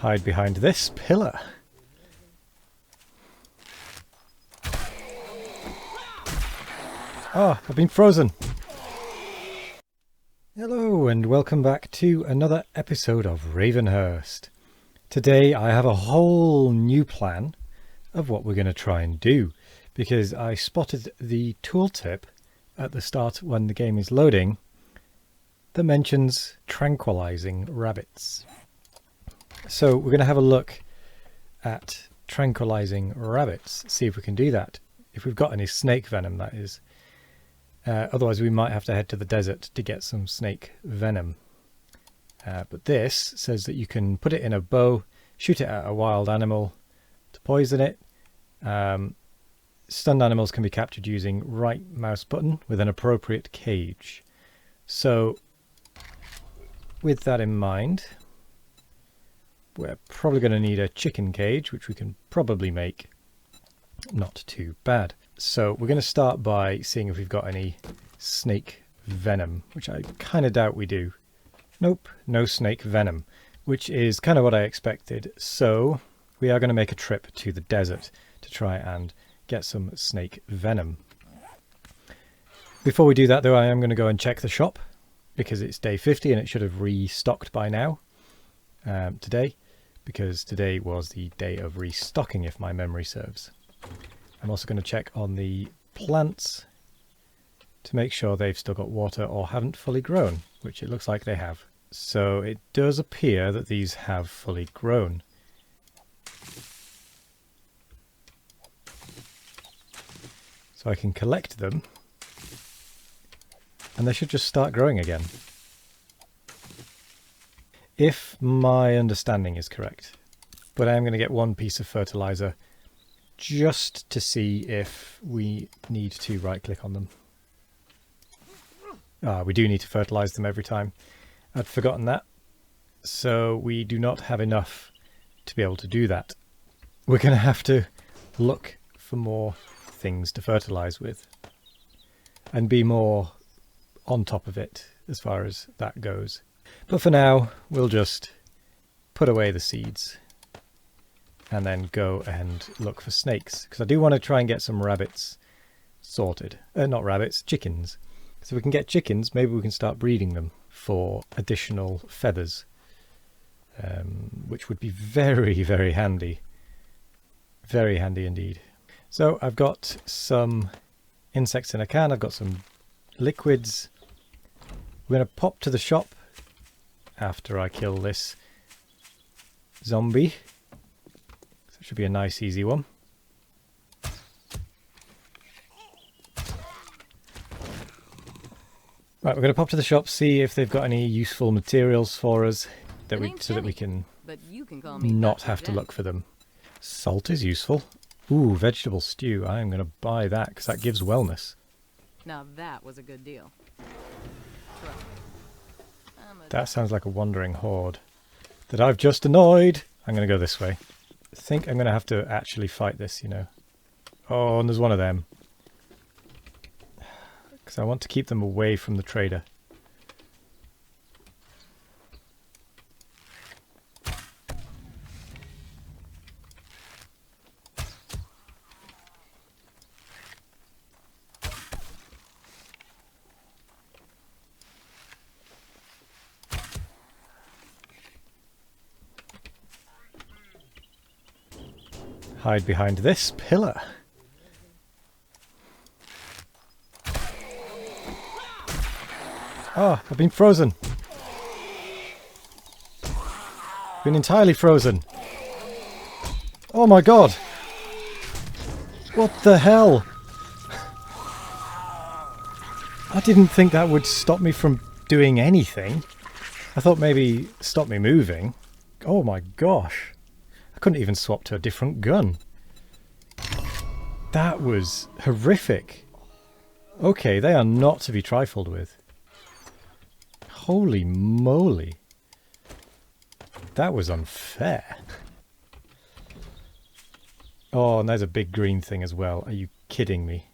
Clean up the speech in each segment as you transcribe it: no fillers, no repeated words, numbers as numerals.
Hide behind this pillar. Oh, I've been frozen. Hello and welcome back to another episode of Ravenhearst. Today I have a whole new plan of what we're going to try and do, because I spotted the tooltip at the start when the game is loading that mentions tranquilizing rabbits. So we're going to have a look at tranquilizing rabbits, see if we can do that. If we've got any snake venom, that is. Otherwise we might have to head to the desert to get some snake venom. But this says that you can put it in a bow, shoot it at a wild animal to poison it. Stunned animals can be captured using right mouse button with an appropriate cage. So with that in mind, we're probably going to need a chicken cage, which we can probably make not too bad. So we're going to start by seeing if we've got any snake venom, which I kind of doubt we do. Nope, no snake venom, which is kind of what I expected. So we are going to make a trip to the desert to try and get some snake venom. Before we do that though, I am going to go and check the shop, because it's day 50 and it should have restocked by now today, because today was the day of restocking if my memory serves. I'm also going to check on the plants to make sure they've still got water or haven't fully grown, which it looks like they have. So it does appear that these have fully grown. So I can collect them and they should just start growing again. If my understanding is correct. But I am going to get one piece of fertilizer just to see if we need to right click on them. We do need to fertilize them every time. I'd forgotten that. So we do not have enough to be able to do that. We're going to have to look for more things to fertilize with and be more on top of it as far as that goes. But for now, we'll just put away the seeds and then go and look for snakes, because I do want to try and get some rabbits sorted. Not rabbits, chickens. So if we can get chickens, maybe we can start breeding them for additional feathers, which would be very, very handy. Very handy indeed. So I've got some insects in a can, I've got some liquids. We're going to pop to the shop after I kill this zombie. So it should be a nice easy one. Right, we're going to pop to the shop, see if they've got any useful materials for us that so that we can not have to look for them. Salt is useful. Ooh, vegetable stew. I am going to buy that because that gives wellness. Now that was a good deal. That sounds like a wandering horde that I've just annoyed. I'm going to go this way. I think I'm going to have to actually fight this, you know. Oh, and there's one of them. Because I want to keep them away from the trader. Hide behind this pillar. Oh, I've been frozen. Been entirely frozen. Oh my god. What the hell? I didn't think that would stop me from doing anything. I thought maybe stop me moving. Oh my gosh. I couldn't even swap to a different gun. That was horrific. Okay, they are not to be trifled with. Holy moly. That was unfair. Oh, and there's a big green thing as well. Are you kidding me?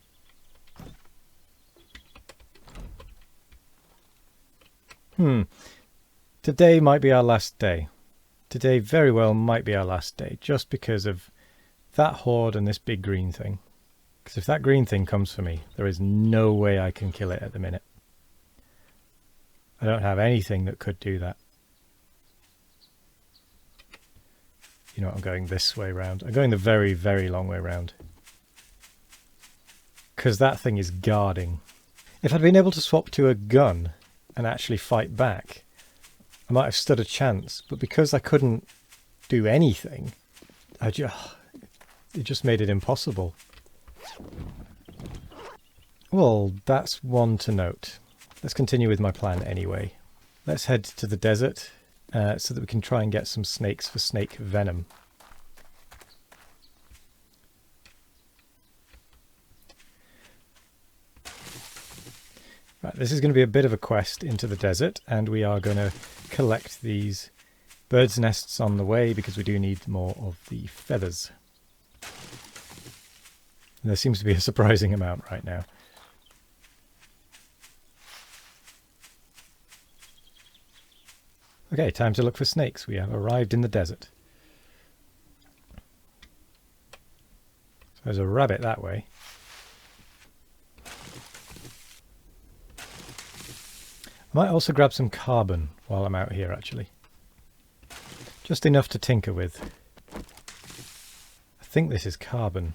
Today might be our last day. today very well might be our last day, just because of that horde and this big green thing. Because if that green thing comes for me, there is no way I can kill it at the minute. I don't have anything that could do that. You know what, I'm going this way round. I'm going the very, very long way round. Because that thing is guarding. If I'd been able to swap to a gun and actually fight back, I might have stood a chance. But because I couldn't do anything, it just made it impossible. Well, that's one to note. Let's continue with my plan anyway. Let's head to the desert so that we can try and get some snakes for snake venom. Right, this is going to be a bit of a quest into the desert, and we are going to collect these birds' nests on the way because we do need more of the feathers. And there seems to be a surprising amount right now. Okay, time to look for snakes. We have arrived in the desert. So there's a rabbit that way. I might also grab some carbon while I'm out here, actually. Just enough to tinker with. I think this is carbon.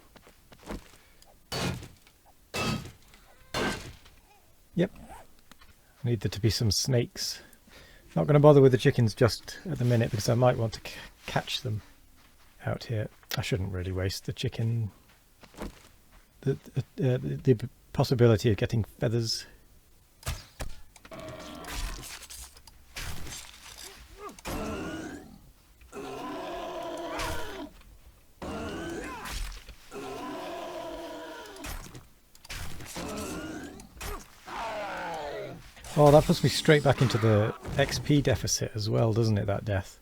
Yep. I need there to be some snakes. Not going to bother with the chickens just at the minute because I might want to catch them out here. I shouldn't really waste the chicken. The possibility of getting feathers. Oh, that puts me straight back into the XP deficit as well, doesn't it, that death?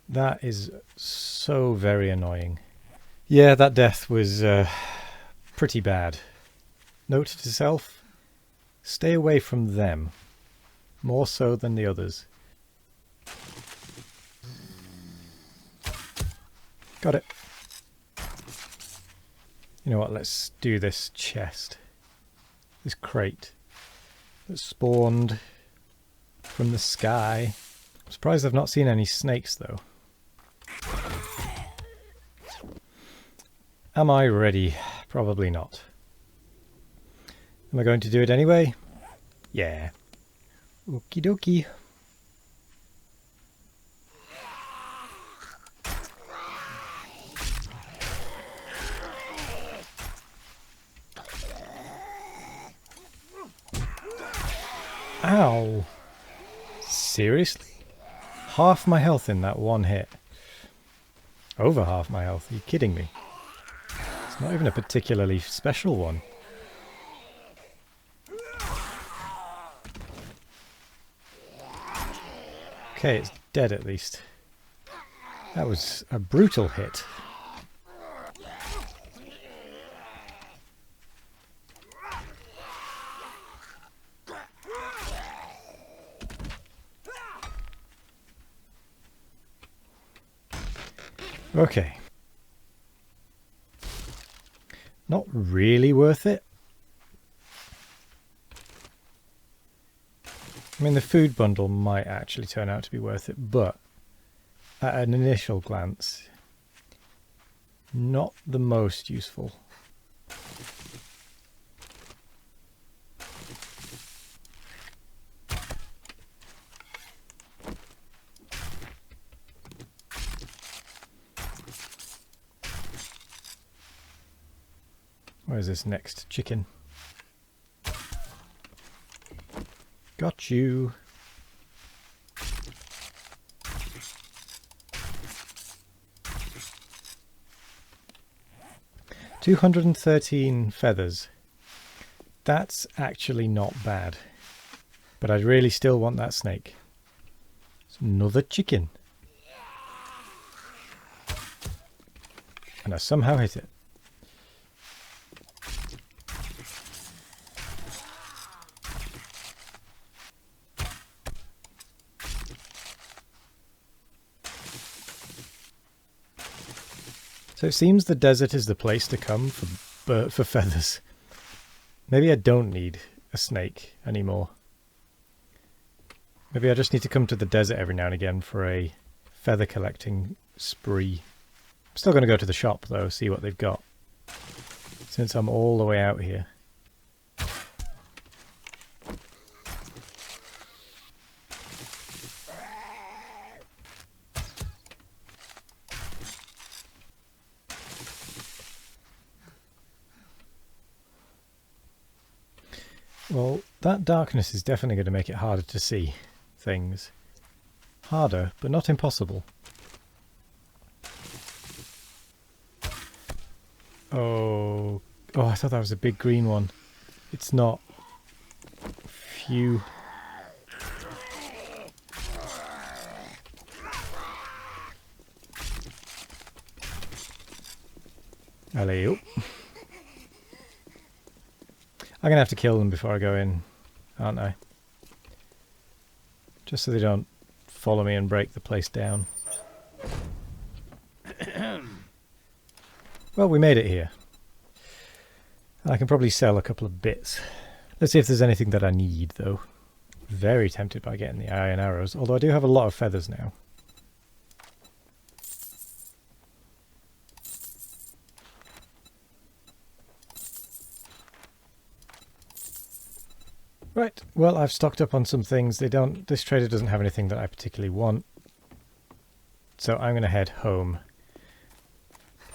That is so very annoying. Yeah, that death was pretty bad. Note to self, stay away from them. More so than the others. Got it. You know what, let's do this chest. This crate. That spawned from the sky. I'm surprised I've not seen any snakes though. Am I ready? Probably not. Am I going to do it anyway? Yeah. Okie dokie. Ow! Seriously? Half my health in that one hit. Over half my health. Are you kidding me? It's not even a particularly special one. Okay, it's dead at least. That was a brutal hit. Okay. Not really worth it. I mean, the food bundle might actually turn out to be worth it, but at an initial glance, not the most useful. Where's this next chicken? Got you. $213 feathers. That's actually not bad. But I'd really still want that snake. It's another chicken. And I somehow hit it. So it seems the desert is the place to come for feathers. Maybe I don't need a snake anymore. Maybe I just need to come to the desert every now and again for a feather collecting spree. I'm still going to go to the shop though, see what they've got. Since I'm all the way out here. Well, that darkness is definitely going to make it harder to see things. Harder, but not impossible. Oh, I thought that was a big green one. It's not. Phew. Hello. I'm going to have to kill them before I go in, aren't I? Just so they don't follow me and break the place down. Well, we made it here. I can probably sell a couple of bits. Let's see if there's anything that I need, though. Very tempted by getting the iron arrows, although I do have a lot of feathers now. Right, well, I've stocked up on some things. This trader doesn't have anything that I particularly want. So I'm going to head home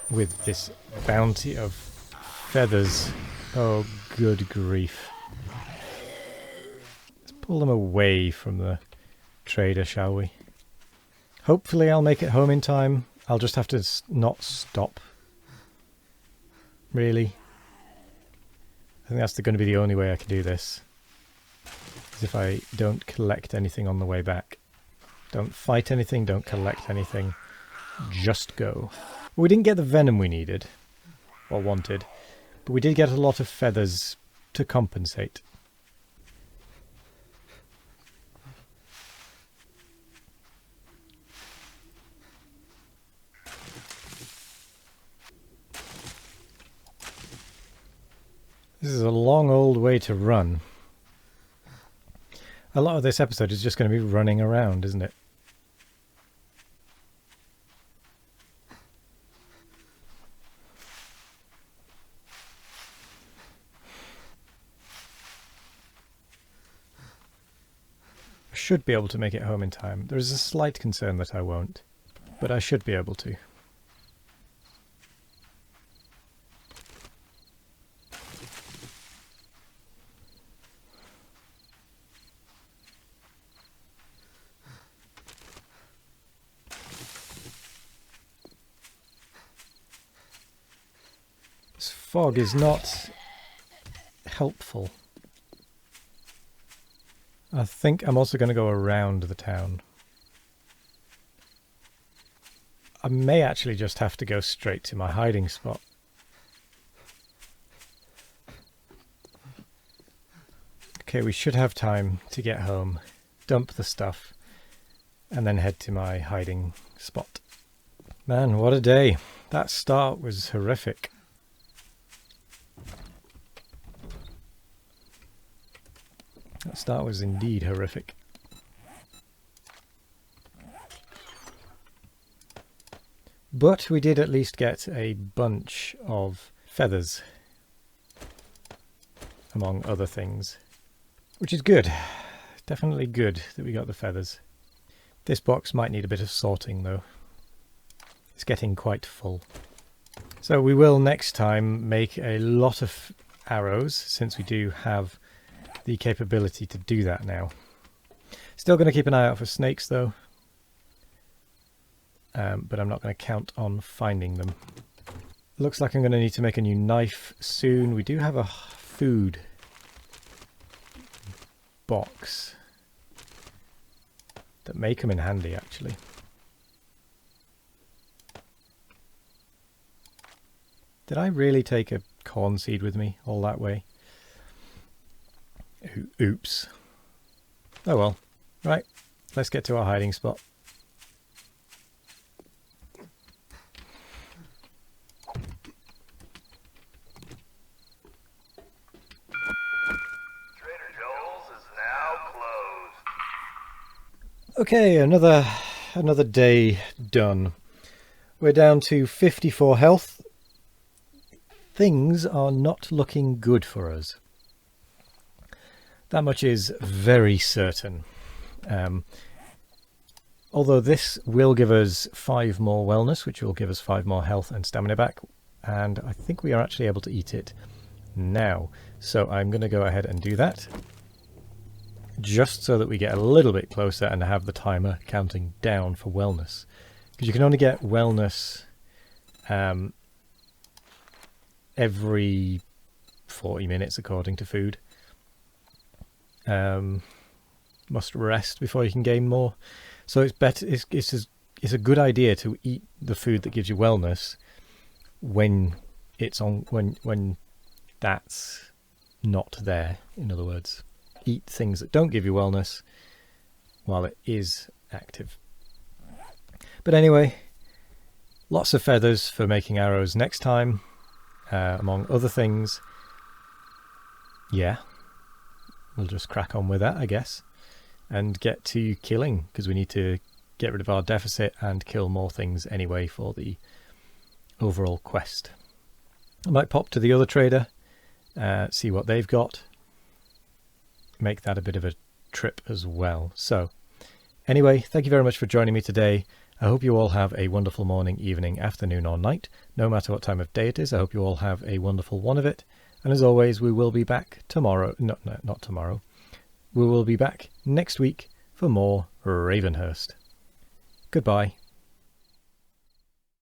with this bounty of feathers. Oh, good grief. Let's pull them away from the trader, shall we? Hopefully I'll make it home in time. I'll just have to not stop. Really. I think that's going to be the only way I can do this. Is if I don't collect anything on the way back. Don't fight anything, don't collect anything. Just go. Well, we didn't get the venom we needed. Or wanted. But we did get a lot of feathers to compensate. This is a long old way to run. A lot of this episode is just going to be running around, isn't it? I should be able to make it home in time. There is a slight concern that I won't, but I should be able to. This fog is not helpful. I think I'm also going to go around the town. I may actually just have to go straight to my hiding spot. Okay, we should have time to get home, dump the stuff, and then head to my hiding spot. Man, what a day. That start was horrific. That start was indeed horrific. But we did at least get a bunch of feathers, among other things, which is good. Definitely good that we got the feathers. This box might need a bit of sorting though. It's getting quite full. So we will next time make a lot of arrows, since we do have the capability to do that now. Still going to keep an eye out for snakes though, but I'm not going to count on finding them. Looks like I'm going to need to make a new knife soon. We do have a food box that may come in handy actually. Did I really take a corn seed with me all that way? Oops. Oh well. Right, let's get to our hiding spot. Okay, another day done. We're down to 54 health. Things are not looking good for us. That much is very certain. Although this will give us 5 more wellness, which will give us 5 more health and stamina back, and I think we are actually able to eat it now. So I'm going to go ahead and do that, just so that we get a little bit closer and have the timer counting down for wellness. Because you can only get wellness every 40 minutes according to food. Must rest before you can gain more. So it's better. It's a good idea to eat the food that gives you wellness when it's on when that's not there. In other words, eat things that don't give you wellness while it is active. But anyway, lots of feathers for making arrows next time, among other things. Yeah, we'll just crack on with that, I guess, and get to killing, because we need to get rid of our deficit and kill more things anyway for the overall quest. I might pop to the other trader, see what they've got, make that a bit of a trip as well. So anyway, thank you very much for joining me today. I hope you all have a wonderful morning, evening, afternoon or night. No matter what time of day it is, I hope you all have a wonderful one of it. And as always, we will be back tomorrow. No, not tomorrow. We will be back next week for more Ravenhearst. Goodbye.